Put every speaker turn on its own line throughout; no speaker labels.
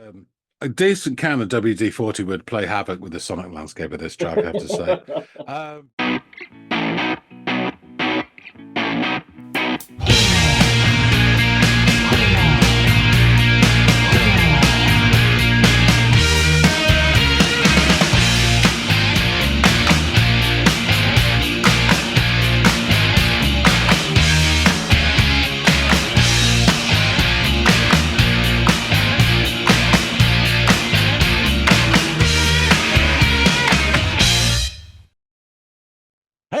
Um, a decent can of WD-40 would play havoc with the sonic landscape of this track, I have to say. Um,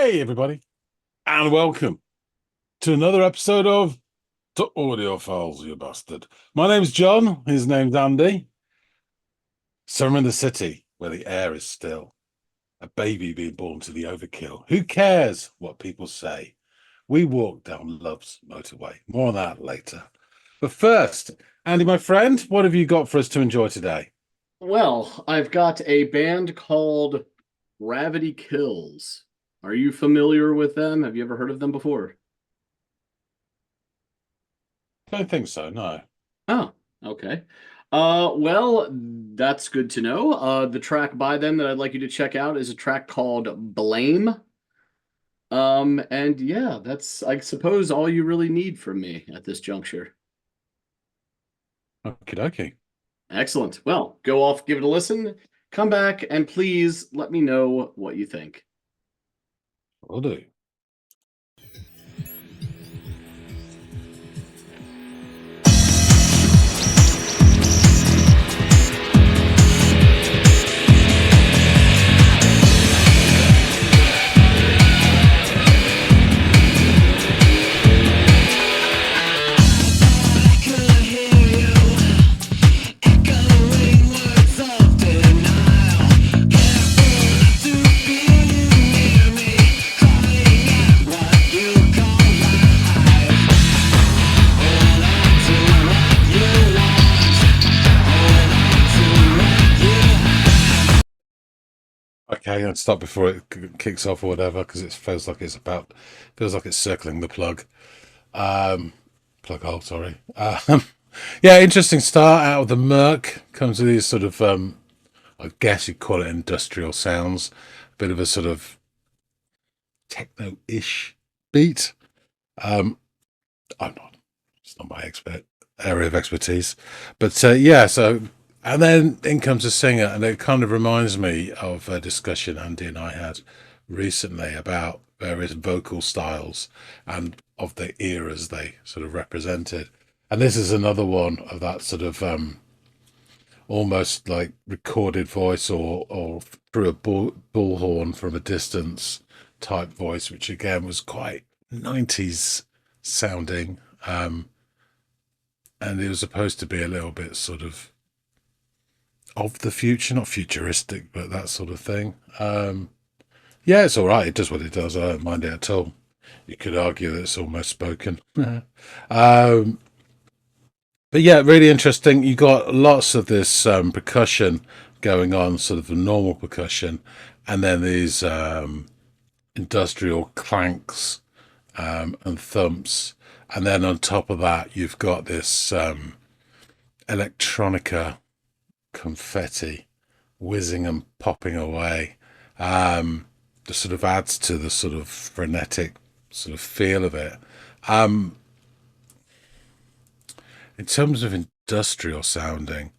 hey, everybody, and welcome to another episode of The Audiophiles, you bastard. My name's John, his name's Andy. So I'm in the city where the air is still. A baby being born to the overkill. Who cares what people say? We walk down love's motorway. More on that later. But first, Andy, my friend, what have you got for us to enjoy today?
Well, I've got a band called Gravity Kills. Are you familiar with them? Have you ever heard of them before?
Don't think so, no.
Oh, okay. Well, that's good to know. The track by them that I'd like you to check out is a track called Blame. And yeah, that's, I suppose, all you really need from me at this juncture.
Okie dokie.
Excellent. Well, go off, give it a listen, come back, and please let me know what you think.
Will do. Okay, I'll stop before it kicks off or whatever, because it feels like it's circling the plug hole, sorry. Yeah, interesting start out of the murk. Comes with these sort of, I guess you'd call it industrial sounds, a bit of a sort of techno-ish beat. Um, I'm not, it's not my area of expertise, but yeah, so and then in comes a singer, and it kind of reminds me of a discussion Andy and I had recently about various vocal styles and of the eras they sort of represented. And this is another one of that sort of almost like recorded voice or through a bullhorn from a distance type voice, which again was quite 90s sounding. And it was supposed to be a little bit sort of the future, not futuristic, but that sort of thing. Yeah, it's all right. It does what it does. I don't mind it at all. You could argue that it's almost spoken. um, but yeah, really interesting. You got lots of this percussion going on, sort of the normal percussion, and then these industrial clanks and thumps, and then on top of that, you've got this electronica confetti whizzing and popping away. That sort of adds to the sort of frenetic sort of feel of it. Um, in terms of industrial sounding,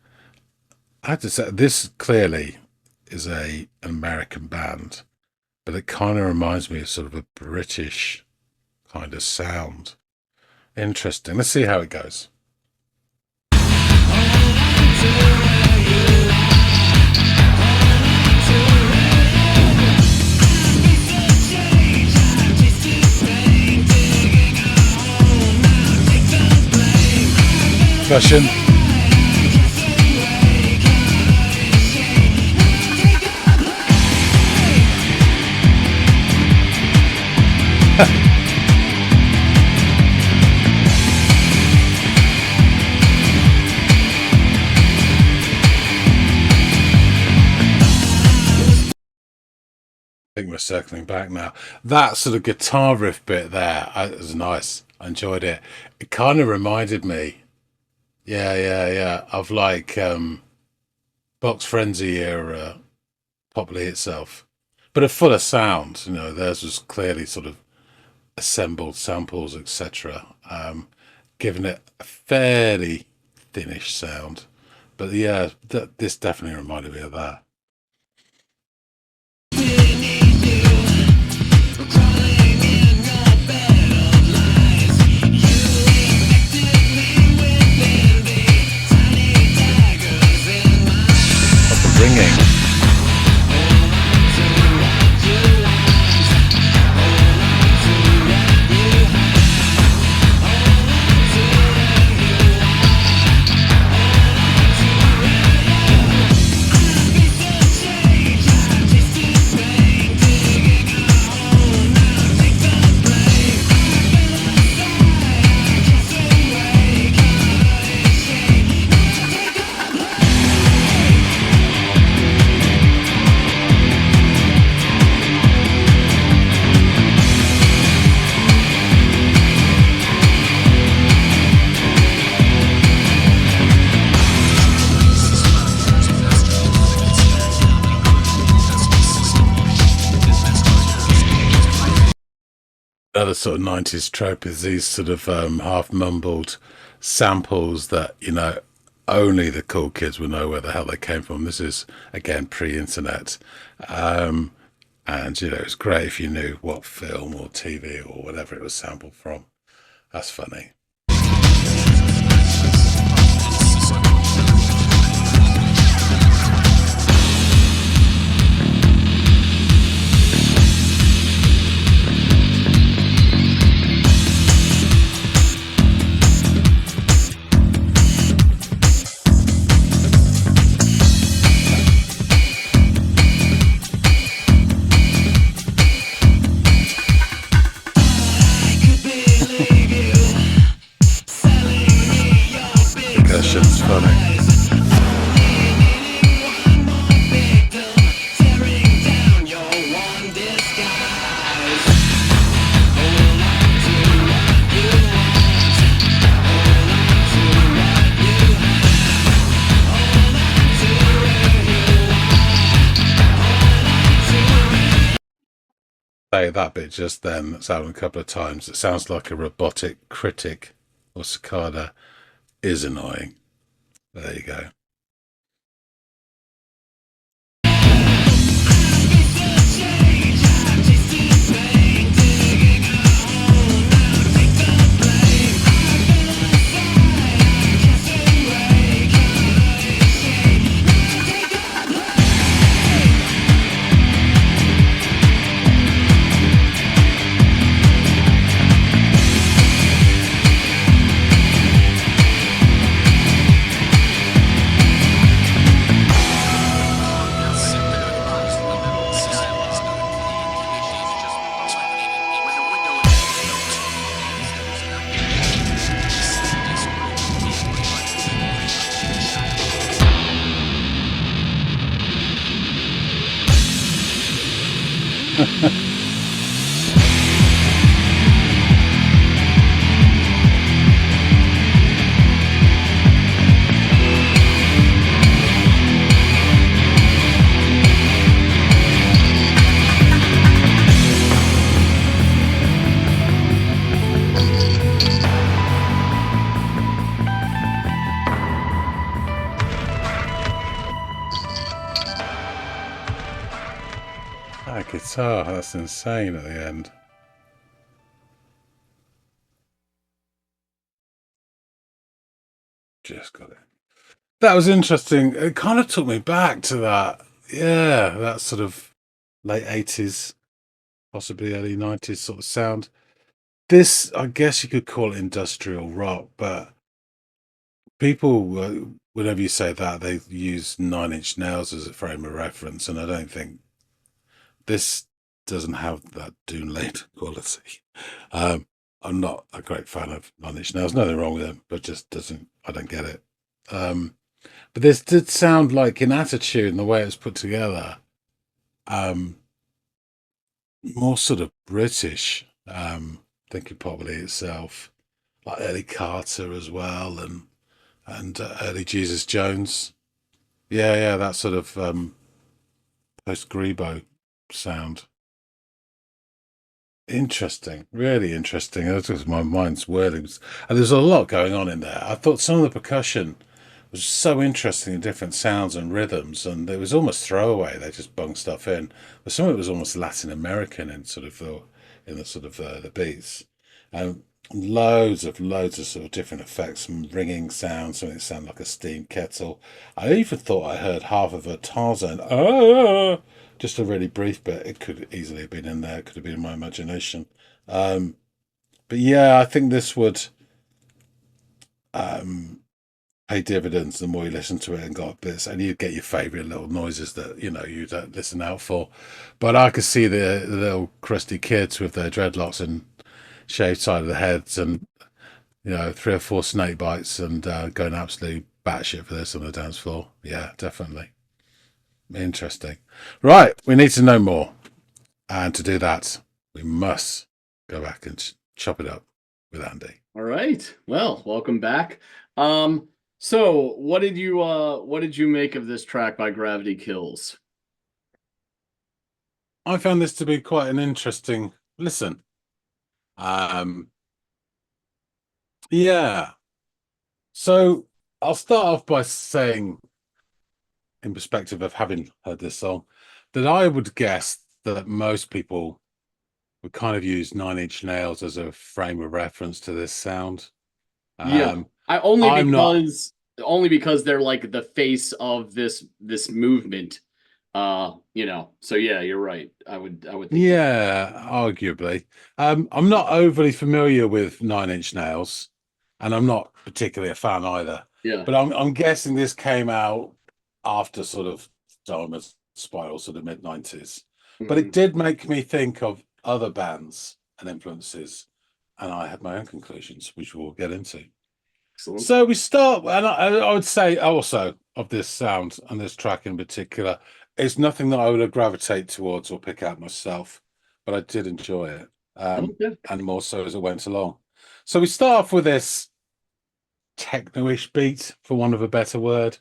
I have to say this clearly is an American band, but it kind of reminds me of sort of a British kind of sound. Interesting. Let's see how it goes. Percussion. I think we're circling back now. That sort of guitar riff bit there was nice. I enjoyed it. It kind of reminded me, yeah. Of like Box Frenzy era Poppy itself, but a fuller sound. You know, theirs was clearly sort of assembled samples, etc., giving it a fairly thinnish sound. But yeah, this definitely reminded me of that. The ringing. Another sort of 90s trope is these sort of half mumbled samples that, only the cool kids will know where the hell they came from. This is, again, pre internet. Um, and, it's great if you knew what film or TV or whatever it was sampled from. That's funny. Percussion's funny. Say that bit just then, that's out a couple of times. It sounds like a robotic critic or cicada is annoying. There you go. That guitar, that's insane at the end. Just got it. That was interesting. It kind of took me back to that. Yeah, that sort of late 80s, possibly early 90s sort of sound. This, I guess you could call it industrial rock, but people, whenever you say that, they use Nine Inch Nails as a frame of reference, and I don't think this doesn't have that Dune Lane quality. Um, I'm not a great fan of Nine Inch Nails. Nothing wrong with them, but just doesn't. I don't get it. Um, but this did sound like in attitude and the way it was put together, um, more sort of British. Thinking probably itself, like Eddie Carter as well, and and early Jesus Jones. Yeah, yeah, that sort of post Grebo sound. Interesting, really interesting. That's just my mind's whirling. And there's a lot going on in there. I thought some of the percussion was so interesting in different sounds and rhythms, and it was almost throwaway. They just bung stuff in, but some of it was almost Latin American in sort of the sort of the beats, and loads of sort of different effects, some ringing sounds, something that sounded like a steam kettle. I even thought I heard half of a Tarzan. Just a really brief bit. It could easily have been in there. It could have been in my imagination. Um, but yeah, I think this would um, pay dividends the more you listen to it and got bits, and you get your favourite little noises that you don't listen out for. But I could see the little crusty kids with their dreadlocks and shaved side of the heads, and 3 or 4 snake bites, and going absolutely batshit for this on the dance floor. Yeah, definitely interesting. Right, we need to know more. And to do that, we must go back and chop it up with Andy.
All right. Well, welcome back. So what did you make of this track by Gravity Kills?
I found this to be quite an interesting listen. Um, yeah. So I'll start off by saying, in perspective of having heard this song, that I would guess that most people would kind of use Nine Inch Nails as a frame of reference to this sound.
Yeah.
Um,
I only
I'm not.
because they're like the face of this movement. So yeah, you're right. I would think that.
Yeah, arguably. I'm not overly familiar with Nine Inch Nails, and I'm not particularly a fan either.
Yeah.
But I'm guessing this came out after sort of Dharma's Spiral, sort of mid-90s. But it
Mhm.
did make me think of other bands and influences, and I had my own conclusions, which we'll get into.
Excellent.
So we start, and I would say also of this sound and this track in particular, it's nothing that I would gravitate towards or pick out myself, but I did enjoy it,
Okay.
and more so as it went along. So we start off with this techno-ish beat, for want of a better word.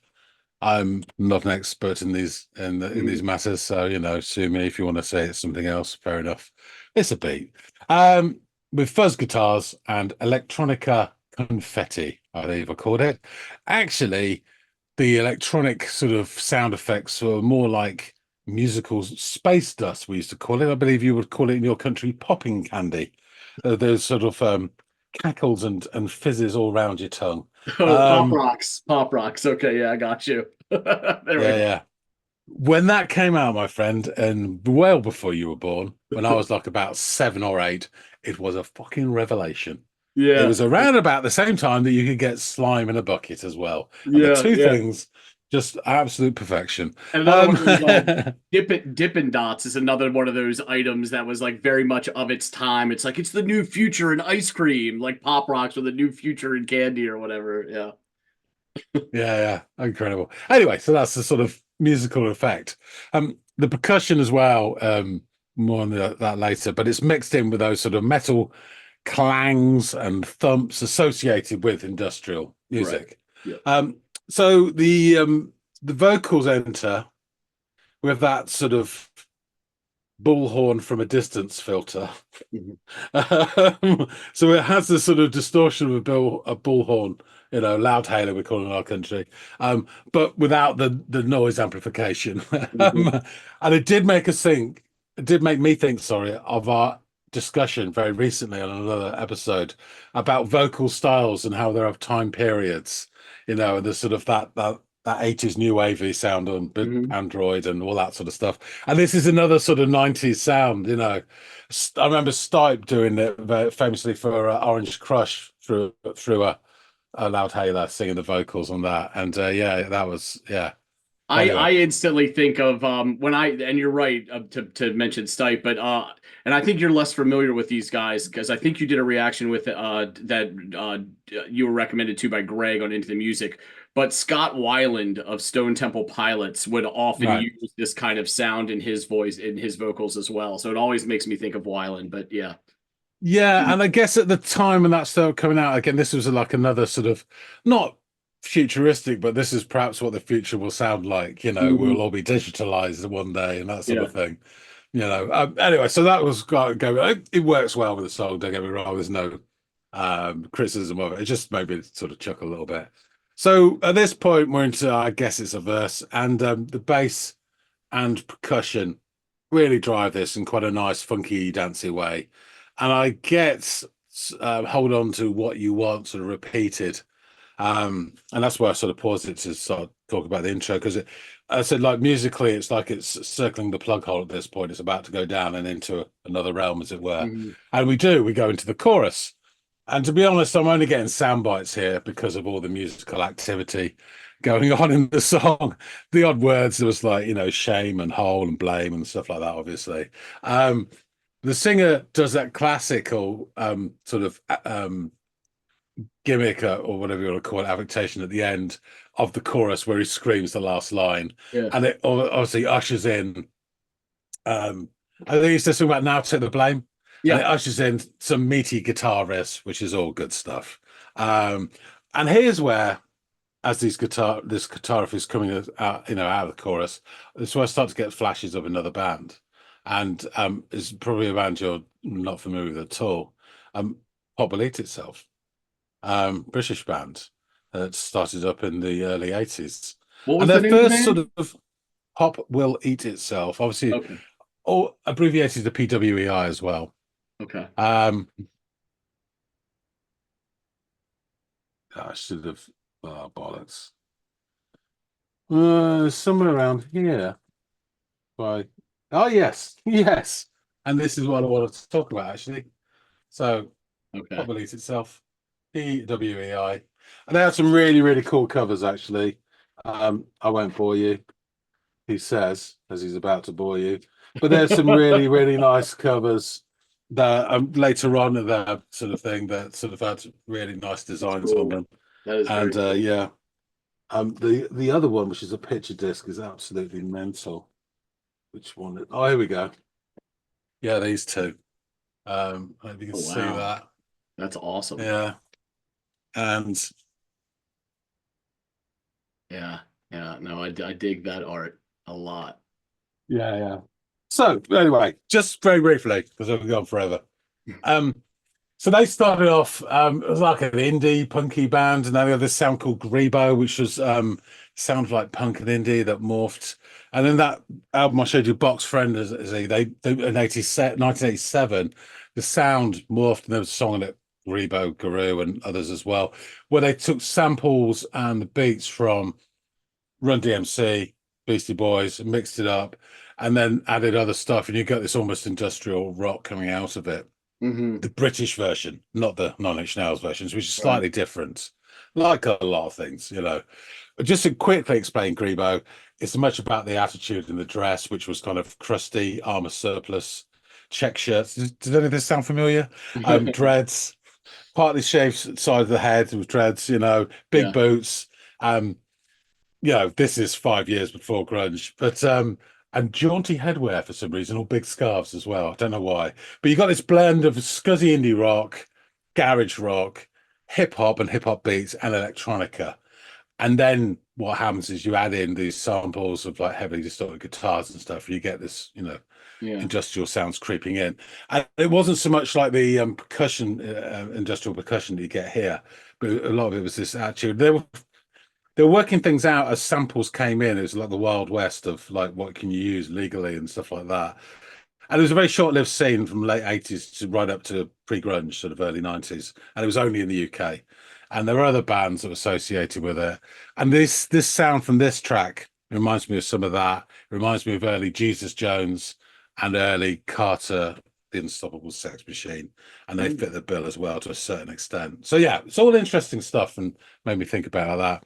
I'm not an expert in in these
Mhm.
matters, so sue me if you want to say it's something else. Fair enough. It's a beat, with fuzz guitars and electronica confetti, I believe I called it. Actually, the electronic sort of sound effects were more like musical space dust. We used to call it. I believe you would call it in your country popping candy. Those sort of cackles and fizzes all round your tongue.
Oh, Pop
Um,
Rocks. Pop Rocks. Okay, yeah, I got you. There we
yeah,
go.
yeah. When that came out, my friend, and well before you were born, when I was like about 7 or 8, it was a fucking revelation. It
Yeah.
was around about the same time that you could get slime in a bucket as well. And the
Yeah,
two
yeah.
things, just absolute perfection.
And another one
Um,
of those Dippin' Dots is another one of those items that was like very much of its time. It's like it's the new future in ice cream, like Pop Rocks or the new future in candy or whatever. Yeah.
yeah, yeah, incredible. Anyway, so that's the sort of musical effect. The percussion as well, more on that later, but it's mixed in with those sort of metal clangs and thumps associated with industrial
Right.
music.
Yep.
So the vocals enter with that sort of bullhorn from a distance filter.
Mhm.
So it has this sort of distortion of a bullhorn, loudhailer we call it in our country, but without the noise amplification.
Mhm.
um, and it did make us think. It did make me think, sorry, of our discussion very recently on another episode about vocal styles and how there are time periods, and there's sort of that 80s new wavy sound on
Mhm.
Android and all that sort of stuff. And this is another sort of 90s sound. I remember Stipe doing it famously for Orange Crush through a loudhailer singing the vocals on that. And yeah, that was, yeah.
I
Anyway,
instantly think of when I and you're right to mention Stipe, but and I think you're less familiar with these guys because I think you did a reaction with that you were recommended to by Greg on Into the Music. But Scott Weiland of Stone Temple Pilots would often
right.
use this kind of sound in his voice in his vocals as well. So it always makes me think of Weiland. But yeah.
Yeah, and I guess at the time when that started coming out, again, this was like another sort of not futuristic, but this is perhaps what the future will sound like. We'll
Mhm.
all be digitalized one day and that sort
Yeah.
of thing. Anyway, so that was go. It works well with the song. Don't get me wrong. There's no criticism of it. It just made me sort of chuckle a little bit. So at this point, we're into, I guess it's a verse, and the bass and percussion really drive this in quite a nice, funky, dancey way. And I get hold on to what you want sort of repeated. And that's where I sort of paused it to sort of talk about the intro because I said like musically, it's like it's circling the plug hole at this point. It's about to go down and into another realm, as it were.
Mhm.
And we go into the chorus. And to be honest, I'm only getting sound bites here because of all the musical activity going on in the song. The odd words, there was like, shame and hole and blame and stuff like that, obviously. Um, the singer does that classical sort of gimmick or whatever you want to call it, affectation at the end of the chorus where he screams the last line.
Yeah.
And it obviously ushers in, um, I think he's just talking about now take the blame. And it
Yeah.
ushers in some meaty guitar riffs, which is all good stuff. Um, and here's where, as this guitar riff is coming out, out of the chorus, this is where I start to get flashes of another band, and it's probably a band you're not familiar with at all. Pop Will Eat Itself, British band that started up in the early 80s,
What
and
was
their
the name of the
first sort
band?
of Pop Will Eat Itself, obviously,
Okay.
or abbreviated to PWEI as well.
Okay.
Um, I should have bollocks. Somewhere around here. By oh yes, yes, and this is what I wanted to talk about actually. So,
Okay.
Pop Elite itself, PWEI, and they had some really really cool covers actually. I won't bore you. He says as he's about to bore you, but there's some really really nice covers that later on in that sort of thing that sort of had really nice
That's
designs on
cool.
them.
That is very
And
cool.
yeah, the other one, which is a picture disc, is absolutely mental. Which one? Oh, here we go. Yeah, these two. I hope you can
Oh
see
wow.
that.
That's awesome.
Yeah, and
Yeah. Yeah. No, I dig that art a lot.
yeah. So anyway, just very briefly, because I've gone forever. Um, so they started off it was like an indie punky band, and then they had this sound called Grebo, which was sounds like punk and indie that morphed. And then that album I showed you, Box Friend, they in 1987, the sound morphed, and there was a song on it, Grebo, Guru, and others as well, where they took samples and the beats from Run DMC, Beastie Boys, mixed it up, and then added other stuff, and you get this almost industrial rock coming out of it.
Hmm.
The British version, not the Nine Inch Nails versions, which is
Right.
slightly different, like a lot of things. Just to quickly explain Grebo, it's much about the attitude and the dress, which was kind of crusty, armor surplus, check shirts. Does any of this sound familiar? Dreads, partly shaved side of the head with dreads, big
Yeah.
boots. Um, this is 5 years before grunge, but and jaunty headwear for some reason, or big scarves as well. I don't know why, but you got this blend of scuzzy indie rock, garage rock, hip hop beats, and electronica. And then what happens is you add in these samples of like heavily distorted guitars and stuff, and you get this,
Yeah.
industrial sounds creeping in. And it wasn't so much like the percussion, industrial percussion that you get here, but a lot of it was this attitude. They were working things out as samples came in. It was like the Wild West of like what can you use legally and stuff like that. And it was a very short-lived scene from late 80s to right up to pre-grunge, sort of early 90s. And it was only in the UK. And there were other bands that were associated with it. And this sound from this track reminds me of some of that. It reminds me of early Jesus Jones and early Carter, the Unstoppable Sex Machine. And they fit the bill as well to a certain extent. So yeah, it's all interesting stuff and made me think about that.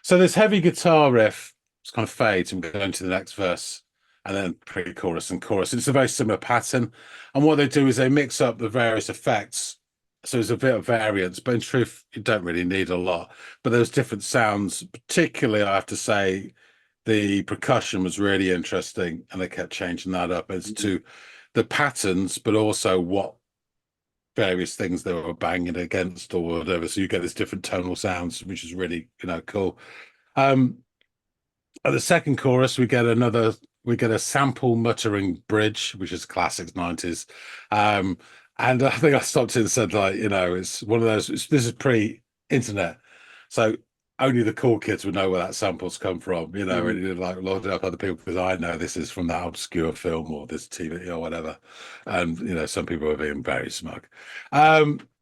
So this heavy guitar riff just kind of fades and we go into the next verse and then pre-chorus and chorus. It's a very similar pattern. And what they do is they mix up the various effects. So there's a bit of variance, but in truth, you don't really need a lot. But there's different sounds. Particularly, I have to say, the percussion was really interesting, and they kept changing that up as
Mhm.
to the patterns, but also what various things they were banging against or whatever. So you get this different tonal sounds, which is really, cool. Um, at the second chorus, we get a sample muttering bridge, which is classic 90s. Um, and I think I stopped it and said, like, it's one of those, this is pre-internet. So only the cool kids would know where that sample's come from,
Mhm.
and you're like loaded up other people because I know this is from that obscure film or this TV or whatever. And, some people are being very smug.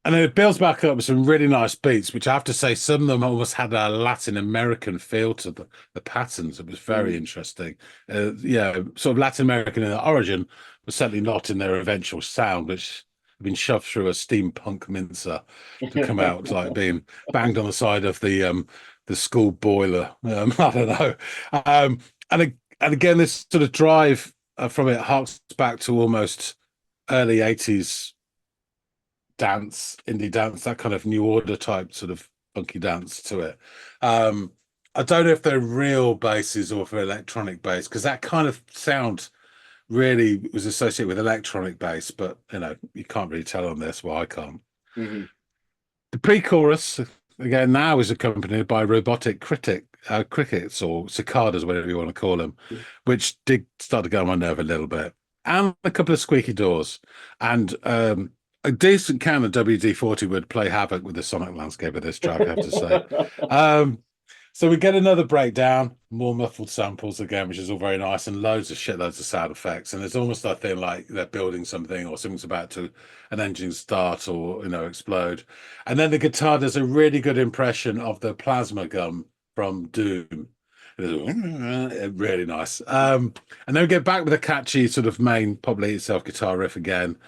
And then it builds back up with some really nice beats, which I have to say, some of them almost had a Latin American feel to the patterns. It was very
Mhm.
interesting. Yeah, sort of Latin American in their origin, but certainly not in their eventual sound, which had been shoved through a steampunk mincer to come out like being banged on the side of the school boiler. I don't know. And again, this sort of drive from it harks back to almost early 80s indie dance, that kind of new order type sort of funky dance to it. Um, I don't know if they're real basses or for electronic bass, because that kind of sound really was associated with electronic bass, but you can't really tell on this. Well, I can't.
Mhm.
The pre-chorus again now is accompanied by robotic crickets or cicadas, whatever you want to call them, which did start to go on my nerve a little bit, and a couple of squeaky doors, and a decent can of WD-40 would play havoc with the sonic landscape of this track, I have to say. Um, so we get another breakdown, more muffled samples again, which is all very nice, and loads of shitloads of sound effects. And it's almost that thing like they're building something or something's about to an engine start or explode. And then the guitar does a really good impression of the plasma gun from Doom. Really nice. And then we get back with a catchy sort of main probably itself guitar riff again.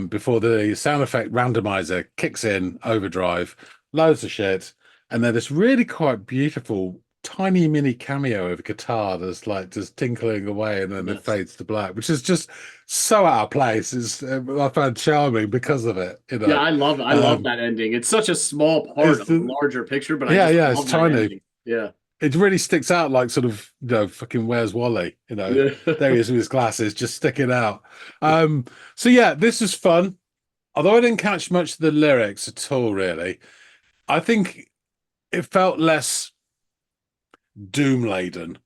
Before the sound effect randomizer kicks in, overdrive, loads of shit. And then this really quite beautiful tiny mini cameo of guitar that's like just tinkling away and then it
Yes.
fades to black, which is just so out of place. I found charming because of it,
Yeah, I love it. I love
Um,
that ending. It's such a small part
it's
of the
the
larger picture, but I
yeah,
just
yeah, it's
love that
tiny.
ending. Yeah.
It really sticks out like sort of, fucking Where's Wally?
Yeah.
There he is with his glasses just sticking out. So yeah, this is fun. Although I didn't catch much of the lyrics at all, really. I think it felt less doom laden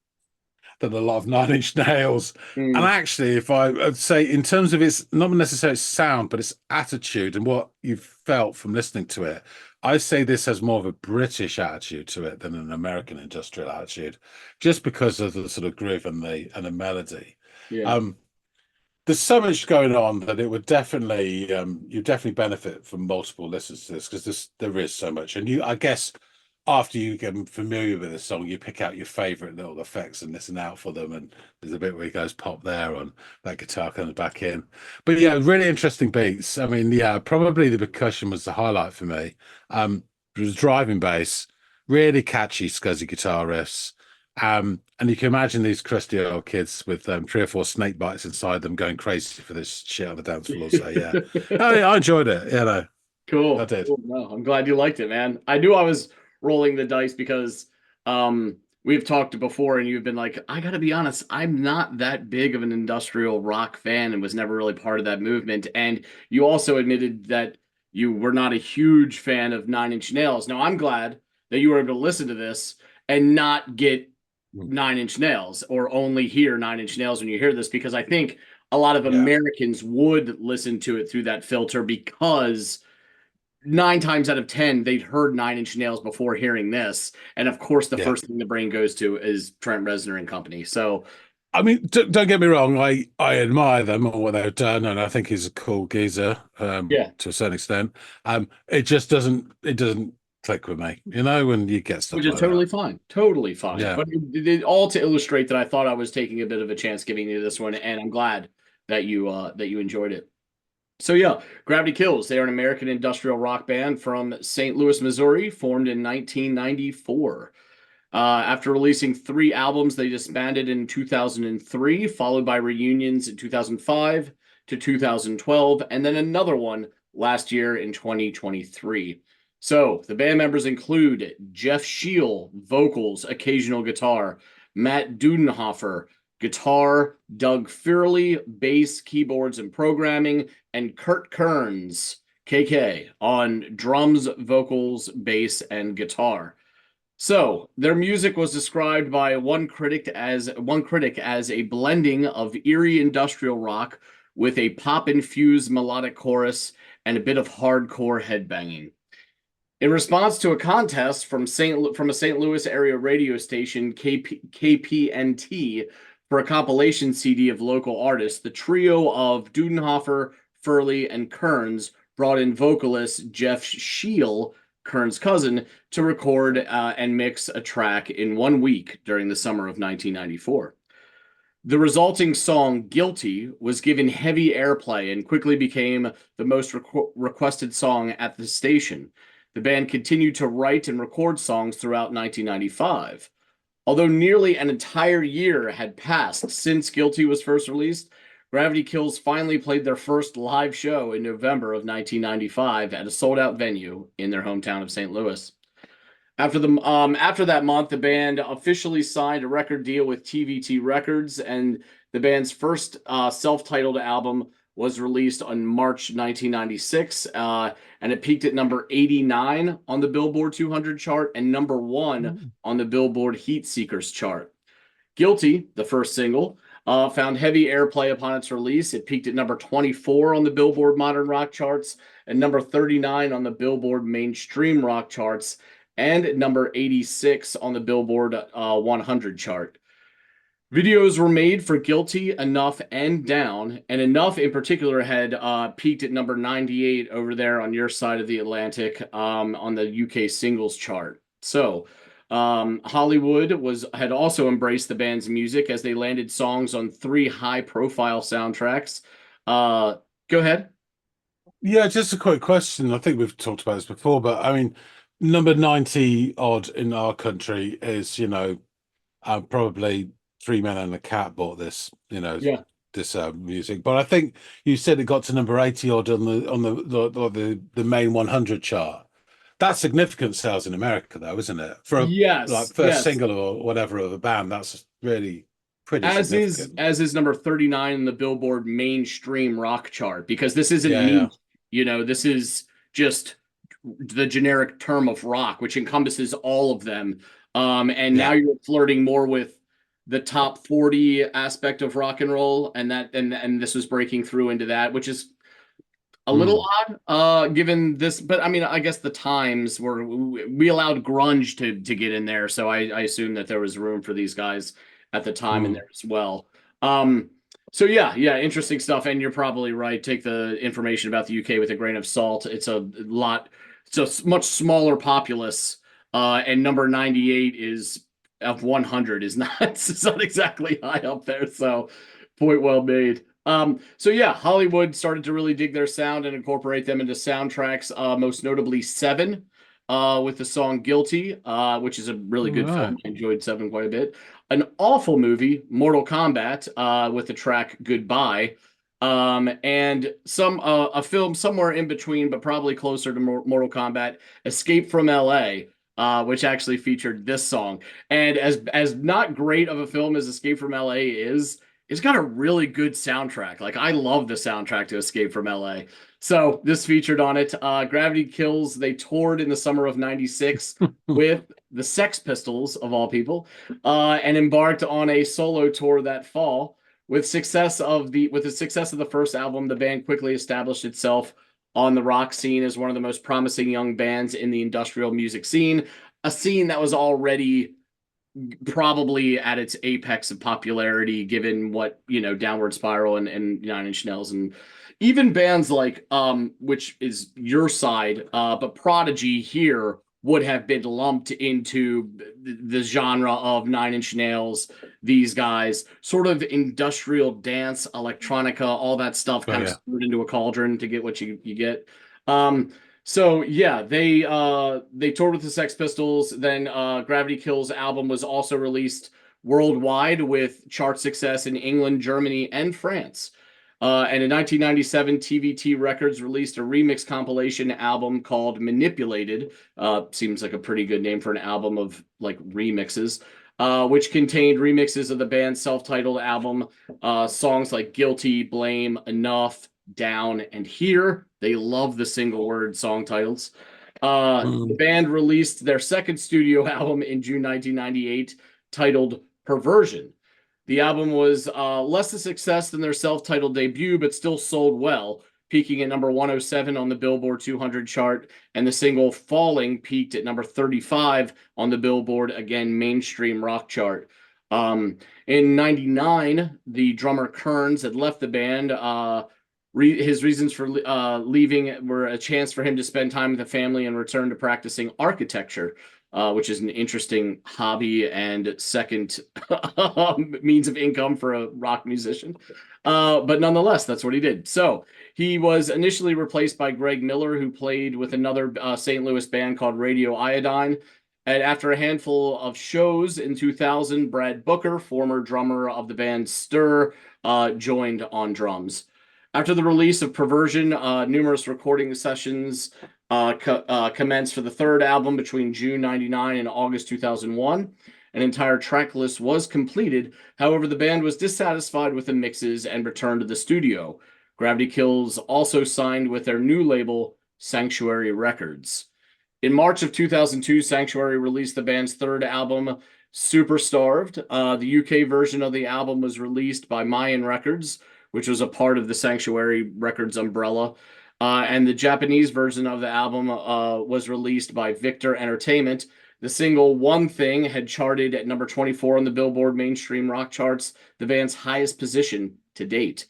than a lot of Nine Inch Nails. And
Mm,
actually, if I'd say in terms of its not necessarily sound, but its attitude and what you felt from listening to it, I say this has more of a British attitude to it than an American industrial attitude, just because of the sort of groove and the melody.
yeah.
Um, there's so much going on that it would definitely you definitely benefit from multiple listens to this because there is so much. And I guess after you get familiar with the song, you pick out your favorite little effects and listen out for them. And there's a bit where he goes pop there and that guitar comes back in. But yeah, really interesting beats. I mean, yeah, probably the percussion was the highlight for me. It was driving bass, really catchy scuzzy guitar riffs. And you can imagine these crusty old kids with three or four snake bites inside them going crazy for this shit on the dance floor. So yeah, I enjoyed it. I
Cool.
did.
Cool. No, I'm glad you liked it, man. I knew I was rolling the dice because we've talked before and you've been like, I gotta be honest, I'm not that big of an industrial rock fan and was never really part of that movement. And you also admitted that you were not a huge fan of Nine Inch Nails. Now I'm glad that you were able to listen to this and not get
Mm.
Nine Inch Nails or only hear Nine Inch Nails when you hear this, because I think a lot of
Yeah,
Americans would listen to it through that filter because nine times out of 10, they'd heard Nine Inch Nails before hearing this. And of course, the
yeah.
first thing the brain goes to is Trent Reznor and company. So,
I mean, don't get me wrong. I admire them and what they've done, and I think he's a cool geezer
yeah,
to a certain extent. It just doesn't click with me, when you get
which
stuff
is
like that.
totally fine. Totally fine.
Yeah,
But all to illustrate that I thought I was taking a bit of a chance giving you this one. And I'm glad that you enjoyed it. So yeah, Gravity Kills. They are an American industrial rock band from St. Louis, Missouri, formed in 1994. After releasing three albums, they disbanded in 2003, followed by reunions in 2005 to 2012, and then another one last year in 2023. So the band members include Jeff Scheel, vocals, occasional guitar, Matt Dudenhofer, guitar, Doug Furley, bass, keyboards, and programming, and Kurt Kearns, KK on drums, vocals, bass, and guitar. So, their music was described by one critic as a blending of eerie industrial rock with a pop-infused melodic chorus and a bit of hardcore headbanging. In response to a contest from a St. Louis area radio station, KPNT, for a compilation CD of local artists, the trio of Dudenhofer, Furley, and Kearns brought in vocalist Jeff Scheel, Kearns' cousin, to record and mix a track in 1 week during the summer of 1994. The resulting song, Guilty, was given heavy airplay and quickly became the most requested song at the station. The band continued to write and record songs throughout 1995. Although nearly an entire year had passed since Guilty was first released, Gravity Kills finally played their first live show in November of 1995 at a sold-out venue in their hometown of St. Louis. After that month, the band officially signed a record deal with TVT Records, and the band's first self-titled album was released on March 1996, and it peaked at number 89 on the Billboard 200 chart and number 1 on the Billboard Heat Seekers chart. Guilty, the first single, found heavy airplay upon its release. It peaked at number 24 on the Billboard Modern Rock charts and number 39 on the Billboard Mainstream Rock charts, and at number 86 on the Billboard 100 chart. Videos were made for Guilty, Enough, and Down, and Enough in particular had peaked at number 98 over there on your side of the Atlantic on the UK singles chart. So Hollywood had also embraced the band's music as they landed songs on 3 high-profile soundtracks. Go ahead.
Yeah, just a quick question. I think we've talked about this before, but I mean, number 90 odd in our country is, probably Three Men and a Cat bought this,
Yeah.
this music. But I think you said it got to number 80 odd on the main 100 chart. That's significant sales in America, though, isn't it? For a
Yes.
first
Yes.
single or whatever of a band, that's really pretty
As is
significant.
as is number 39 in the Billboard Mainstream Rock chart, because this isn't
Yeah, yeah,
niche, this is just the generic term of rock, which encompasses all of them. And now
yeah.
you're flirting more with the top 40 aspect of rock and roll, and this was breaking through into that, which is a little
Mm,
odd, given this, but I mean, I guess the times were we allowed grunge to get in there, so I assume that there was room for these guys at the time in
mm.
there as well. Um, so yeah, interesting stuff, and you're probably right. Take the information about the UK with a grain of salt. It's a much smaller populace, and number 98 is of 100 is not it's not exactly high up there. So, point well made. So yeah, Hollywood started to really dig their sound and incorporate them into soundtracks, most notably Seven, with the song Guilty, which is a really
All
good
right.
film. I enjoyed Seven quite a bit. An awful movie, Mortal Kombat, with the track Goodbye. And a film somewhere in between, but probably closer to Mortal Kombat, Escape from LA, which actually featured this song. And as not great of a film as Escape from LA is, it's got a really good soundtrack. Like, I love the soundtrack to Escape from LA. So this featured on it. Gravity Kills, they toured in the summer of 96 with the Sex Pistols, of all people, and embarked on a solo tour that fall. With the success of the first album, the band quickly established itself on the rock scene as one of the most promising young bands in the industrial music scene, a scene that was already probably at its apex of popularity, given what Downward Spiral and Nine Inch Nails and even bands like which is your side, but Prodigy here would have been lumped into the genre of Nine Inch Nails. These guys, sort of industrial dance, electronica, all that stuff,
Oh
kind of
yeah.
stirred into a cauldron to get what you get. So yeah, they toured with the Sex Pistols. Then Gravity Kills album was also released worldwide with chart success in England, Germany, and France. And in 1997, TVT Records released a remix compilation album called Manipulated. Seems like a pretty good name for an album of like remixes, which contained remixes of the band's self-titled album, songs like Guilty, Blame, Enough, Down, and Here. They love the single word song titles. The
Mm.
band released their second studio album in June 1998, titled Perversion. The album was less a success than their self titled debut, but still sold well, peaking at number 107 on the Billboard 200 chart, and the single Falling peaked at number 35 on the Billboard, again, mainstream rock chart. In 99, the drummer Kearns had left the band. His reasons for leaving were a chance for him to spend time with the family and return to practicing architecture, which is an interesting hobby and second means of income for a rock musician. But nonetheless, that's what he did. So he was initially replaced by Greg Miller, who played with another St. Louis band called Radio Iodine. And after a handful of shows in 2000, Brad Booker, former drummer of the band Stir, joined on drums. After the release of Perversion, numerous recording sessions commenced for the third album between June 99 and August 2001. An entire track list was completed. However, the band was dissatisfied with the mixes and returned to the studio. Gravity Kills also signed with their new label, Sanctuary Records. In March of 2002, Sanctuary released the band's third album, Super Starved. The UK version of the album was released by Mayan Records, which was a part of the Sanctuary Records umbrella. And the Japanese version of the album was released by Victor Entertainment. The single One Thing had charted at number 24 on the Billboard mainstream rock charts, the band's highest position to date.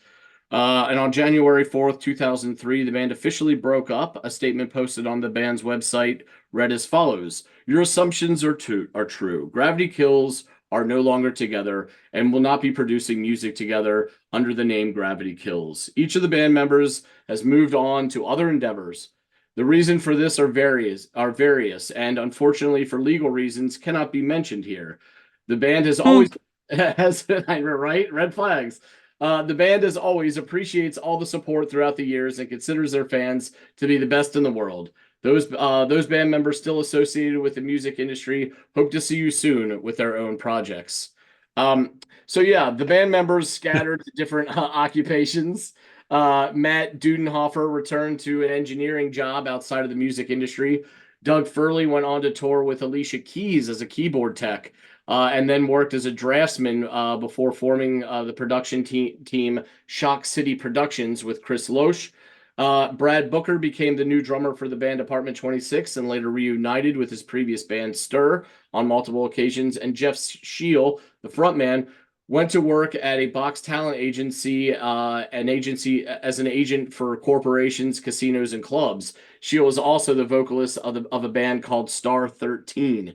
And on January 4th, 2003, the band officially broke up. A statement posted on the band's website read as follows: Your assumptions are true. Gravity Kills are no longer together and will not be producing music together under the name Gravity Kills. Each of the band members has moved on to other endeavors. The reason for this are various, and unfortunately for legal reasons cannot be mentioned here. The band has always has right red flags. The band, as always, appreciates all the support throughout the years and considers their fans to be the best in the world. Those band members still associated with the music industry hope to see you soon with their own projects. So yeah, the band members scattered to different occupations. Matt Dudenhofer returned to an engineering job outside of the music industry. Doug Furley went on to tour with Alicia Keys as a keyboard tech, and then worked as a draftsman before forming the production team Shock City Productions with Chris Loesch. Brad Booker became the new drummer for the band Apartment 26 and later reunited with his previous band Stir on multiple occasions. And Jeff Scheel, the frontman, went to work at a box talent agency, an agency as an agent for corporations, casinos, and clubs. Scheel was also the vocalist of a band called Star 13.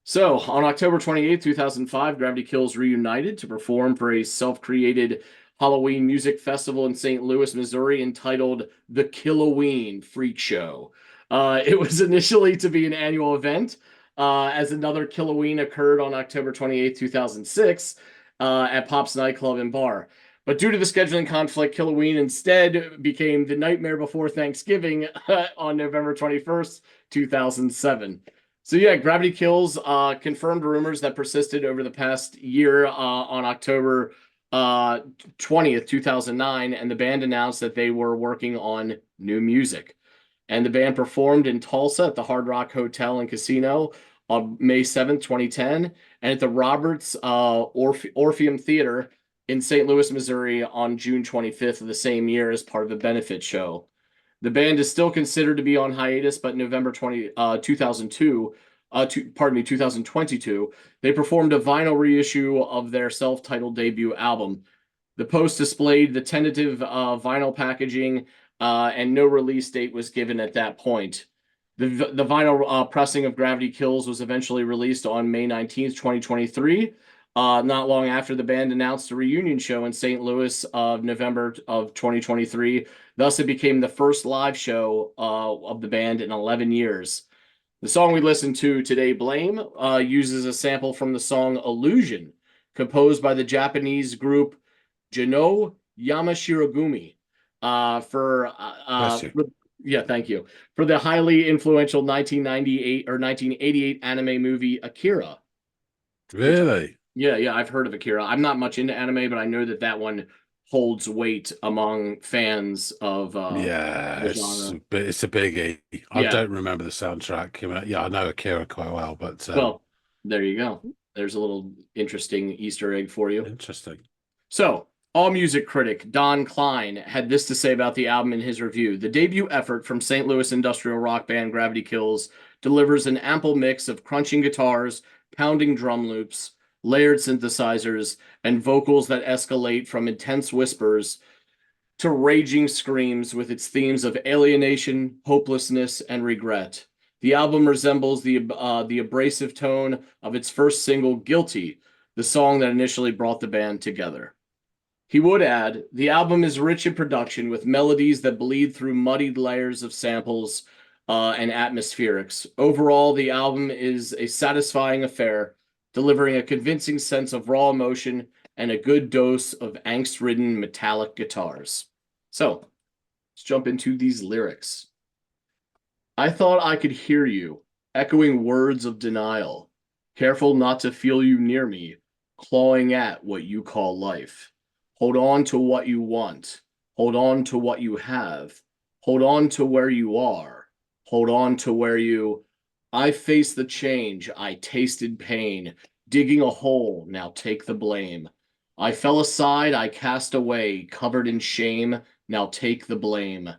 So, on October 28th, 2005, Gravity Kills reunited to perform for a self-created Halloween music festival in St. Louis, Missouri, entitled The Killoween Freak Show. It was initially to be an annual event, as another Killoween occurred on October 28th, 2006, at Pop's Nightclub and Bar. But due to the scheduling conflict, Killoween instead became the Nightmare Before Thanksgiving on November 21st, 2007. So yeah, Gravity Kills confirmed rumors that persisted over the past year on October 20th, 2009, and the band announced that they were working on new music. And the band performed in Tulsa at the Hard Rock Hotel and Casino on May 7th, 2010, and at the Roberts Orpheum Theater in St. Louis, Missouri on June 25th of the same year as part of a benefit show. The band is still considered to be on hiatus, but November 2022, they performed a vinyl reissue of their self-titled debut album. The post displayed the tentative vinyl packaging, and no release date was given at that point. The vinyl pressing of Gravity Kills was eventually released on May 19th, 2023, not long after the band announced a reunion show in St. Louis of November of 2023. Thus, it became the first live show of the band in 11 years. The song we listened to today, Blame, uses a sample from the song Illusion, composed by the Japanese group Jano Yamashirogumi,
Bless you.
yeah, thank you, for the highly influential 1998 or 1988 anime movie Akira. Which,
Really?
yeah, I've heard of Akira. I'm not much into anime, but I know that one holds weight among fans of
Yeah,
the genre.
it's a biggie. I
Yeah.
don't remember the soundtrack. I mean, yeah, I know Akira quite well, but
Well, there you go. There's a little interesting Easter egg for you.
interesting.
So, AllMusic critic Don Klein had this to say about the album in his review. The debut effort from St. Louis industrial rock band Gravity Kills delivers an ample mix of crunching guitars, pounding drum loops, layered synthesizers, and vocals that escalate from intense whispers to raging screams with its themes of alienation, hopelessness, and regret. The album resembles the abrasive tone of its first single, Guilty, the song that initially brought the band together. He would add, the album is rich in production with melodies that bleed through muddied layers of samples and atmospherics. Overall, the album is a satisfying affair, delivering a convincing sense of raw emotion and a good dose of angst-ridden metallic guitars. So, let's jump into these lyrics. I thought I could hear you, echoing words of denial, careful not to feel you near me, clawing at what you call life. Hold on to what you want. Hold on to what you have. Hold on to where you are. Hold on to where you. I faced the change. I tasted pain. Digging a hole. Now take the blame. I fell aside. I cast away. Covered in shame. Now take the blame.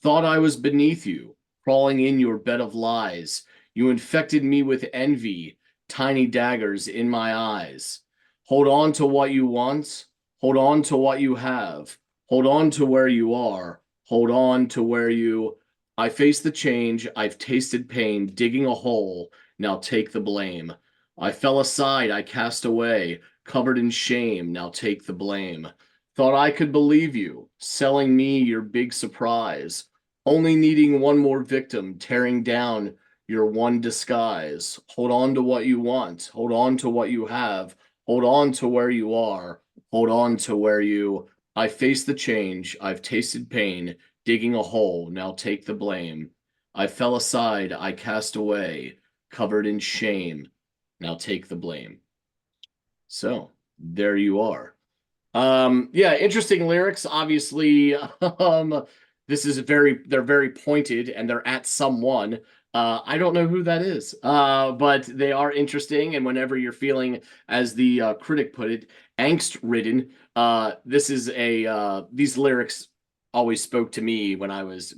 Thought I was beneath you, crawling in your bed of lies. You infected me with envy. Tiny daggers in my eyes. Hold on to what you want. Hold on to what you have. Hold on to where you are. Hold on to where you. I face the change. I've tasted pain, digging a hole. Now take the blame. I fell aside. I cast away, covered in shame. Now take the blame. Thought I could believe you, selling me your big surprise. Only needing one more victim, tearing down your one disguise. Hold on to what you want. Hold on to what you have. Hold on to where you are. Hold on to where you. I face the change. I've tasted pain, digging a hole. Now take the blame. I fell aside. I cast away, covered in shame. Now take the blame. So there you are. Yeah, interesting lyrics. Obviously, this is they're very pointed and they're at someone. I don't know who that is, but they are interesting. And whenever you're feeling, as the critic put it, angst ridden, this is these lyrics always spoke to me when I was,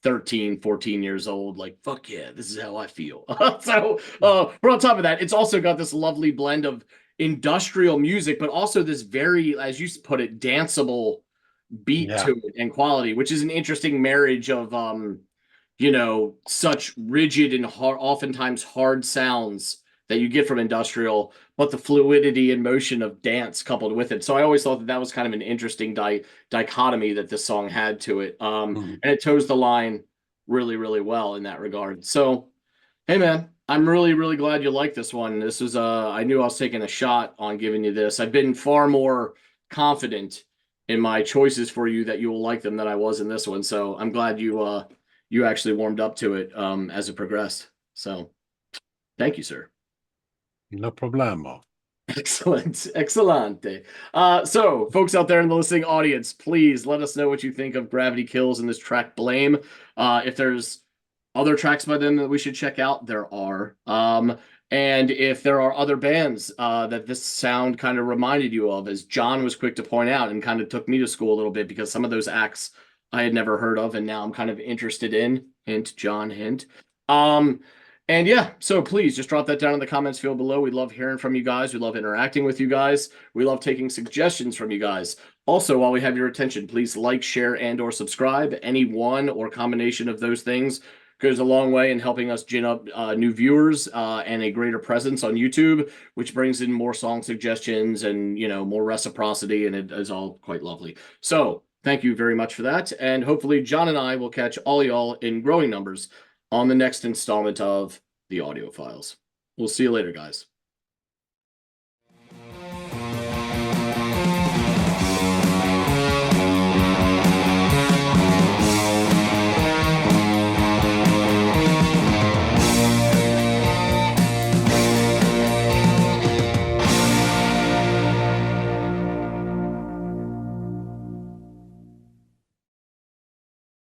13, 14 years old. Like, fuck yeah, this is how I feel. So, but on top of that, it's also got this lovely blend of industrial music, but also this very, as you put it, danceable beat
Yeah.
to it and quality, which is an interesting marriage of such rigid and hard, oftentimes hard sounds that you get from industrial, but the fluidity and motion of dance coupled with it. So I always thought that that was kind of an interesting dichotomy that this song had to it.
Mhm.
And it toes the line really, really well in that regard. So hey man, I'm really, really glad you like this one. This was I knew I was taking a shot on giving you this. I've been far more confident in my choices for you that you will like them than I was in this one. So I'm glad you actually warmed up to it as it progressed. So thank you, sir.
No problemo.
Excellent. Excellente. So, folks out there in the listening audience, please let us know what you think of Gravity Kills and this track Blame. If there's other tracks by them that we should check out, there are. And if there are other bands that this sound kind of reminded you of, as John was quick to point out and kind of took me to school a little bit because some of those acts I had never heard of and now I'm kind of interested in. Hint, John, hint. Um, and yeah, so please just drop that down in the comments field below. We love hearing from you guys. We love interacting with you guys. We love taking suggestions from you guys. Also, while we have your attention, please like, share, and or subscribe. Any one or combination of those things goes a long way in helping us gin up new viewers and a greater presence on YouTube, which brings in more song suggestions and, more reciprocity, and it is all quite lovely. So thank you very much for that. And hopefully John and I will catch all y'all in growing numbers on the next installment of the Audiophiles. We'll see you later, guys.